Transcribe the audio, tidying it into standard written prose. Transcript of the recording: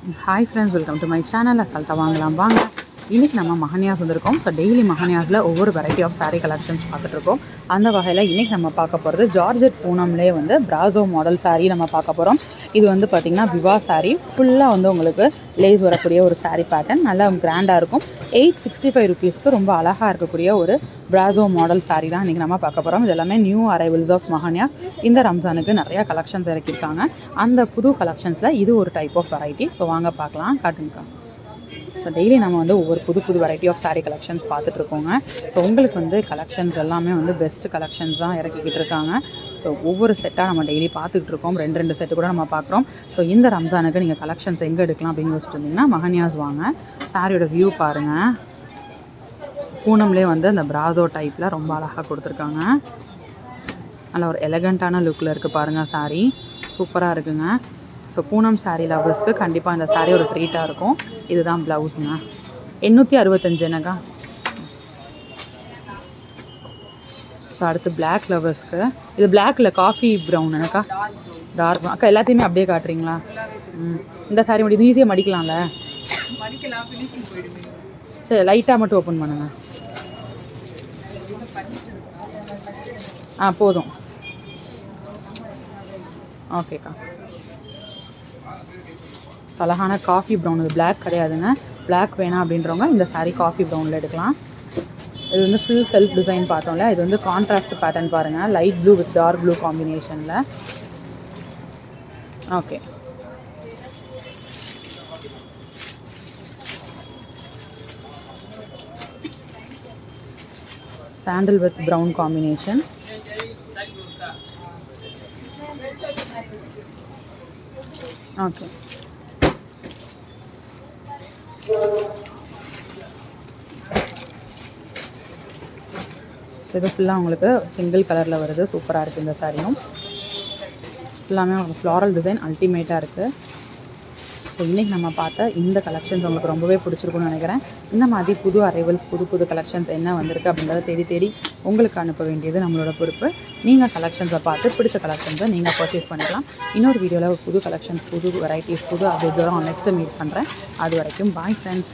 Hi friends, welcome to my channel. Asalta வாங்கலாம் வாங்க. இன்னைக்கு நம்ம மஹனியாஸ் வந்திருக்கோம். ஸோ டெய்லி மஹனியாஸில் ஒவ்வொரு வெரைட்டி ஆஃப் சாரீ கலெக்ஷன்ஸ் பார்த்துட்ருக்கோம். அந்த வகையில் இன்றைக்கி நம்ம பார்க்க போகிறது ஜார்ஜெட் பூனம்லேயே வந்து பிராசோ மாடல் சாரீ நம்ம பார்க்க போகிறோம். இது வந்து பார்த்திங்கன்னா விவா சாரீ ஃபுல்லாக வந்து உங்களுக்கு லேஸ் வரக்கூடிய ஒரு சாரீ பேட்டர்ன் நல்லா கிராண்டாக இருக்கும். 865 ருபீஸ்க்கு ரொம்ப அழகாக இருக்கக்கூடிய ஒரு பிராசோ மாடல் சாரீ தான் இன்றைக்கி நம்ம பார்க்க போகிறோம். இது எல்லாமே நியூ அரைவல்ஸ் ஆஃப் மஹனியாஸ். இந்த ரம்ஜானுக்கு நிறையா கலெக்ஷன்ஸ் இறக்கியிருக்காங்க. அந்த புது கலெக்ஷன்ஸில் இது ஒரு டைப் ஆஃப் வெரைட்டி. ஸோ வாங்க பார்க்கலாம், காட்டுங்க. ஸோ டெய்லி நம்ம வந்து ஒவ்வொரு புது வெரைட்டி ஆஃப் சாரீ கலெக்ஷன்ஸ் பார்த்துட்ருக்கோங்க. ஸோ உங்களுக்கு வந்து கலெக்ஷன்ஸ் எல்லாமே வந்து பெஸ்ட் கலெக்ஷன்ஸ் தான் இறக்கிக்கிட்டு இருக்காங்க. ஸோ ஒவ்வொரு செட்டாக நம்ம டெய்லி பார்த்துட்ருக்கோம். ரெண்டு செட்டு கூட நம்ம பார்க்குறோம். ஸோ இந்த ரம்ஜானுக்கு நீங்கள் கலெக்ஷன்ஸ் எங்கே எடுக்கலாம் அப்படின்னு யோசிச்சுட்டு இருந்தீங்கன்னா மஹனியாஸ் வாங்க. சாரியோட வியூ பாருங்கள். பூனம்லேயே வந்து அந்த பிராசோ டைப்பில் ரொம்ப அழகாக கொடுத்துருக்காங்க. நல்ல ஒரு எலகண்ட்டான லுக்கில் இருக்குது பாருங்கள். சாரீ சூப்பராக இருக்குங்க. ஸோ பூனம் சாரீ லவர்ஸ்க்கு கண்டிப்பாக இந்த சாரீ ஒரு ட்ரீட்டாக இருக்கும். இதுதான் ப்ளவுஸுங்க. 865 என்னக்கா. ஸோ அடுத்து பிளாக் லவர்ஸ்க்கு இது பிளாக் இல்லை, காஃபி ப்ரௌன் எனக்கா, டார்க் அக்கா. எல்லாத்தையுமே அப்படியே காட்டுறீங்களா? இந்த சாரீ முடியும் ஈஸியாக மடிக்கலாம்ல. சரி, லைட்டாக மட்டும் ஓப்பன் பண்ணுங்க. போதும். ஓகேக்கா. அழகான காஃபி ப்ரௌன், இது பிளாக் கிடையாதுங்க. பிளாக் வேணாம் அப்படின்றவங்க இந்த சாரீ காஃபி ப்ரௌனில் எடுக்கலாம். இது வந்து ஃபுல் செல்ஃப் டிசைன் பார்த்தோம்ல, இது வந்து கான்ட்ராஸ்ட் பேட்டர்ன் பாருங்கள். Light blue with dark blue காம்பினேஷனில். Okay, sandal with brown combination. Okay, so இது ஃபுல்லாக உங்களுக்கு சிங்கிள் கலரில் வருது. சூப்பராக இருக்குது இந்த சாரியும். ஃபுல்லாமே உங்களுக்கு ஃப்ளாரல் டிசைன் அல்டிமேட்டாக இருக்குது. ஸோ இன்றைக்கி நம்ம பார்த்த இந்த கலெக்ஷன்ஸ் உங்களுக்கு ரொம்பவே பிடிச்சிருக்குன்னு நினைக்கிறேன். இந்த மாதிரி புது அரைவல்ஸ் புது கலெக்ஷன்ஸ் என்ன வந்திருக்கு அப்படின்றத தேடி உங்களுக்கு அனுப்ப வேண்டியது நம்மளோட பொறுப்பு. நீங்கள் கலெக்ஷன்ஸை பார்த்து பிடிச்ச கலெக்ஷன்ஸை நீங்கள் பர்ச்சேஸ் பண்ணிக்கலாம். இன்னொரு வீடியோவில் புது கலெக்ஷன்ஸ் புது வெரைட்டிஸ் புது அப்டேட்ஸோட நெக்ஸ்ட்டு மீட் பண்ணுறேன். அது வரைக்கும் பாய் ஃப்ரெண்ட்ஸ்.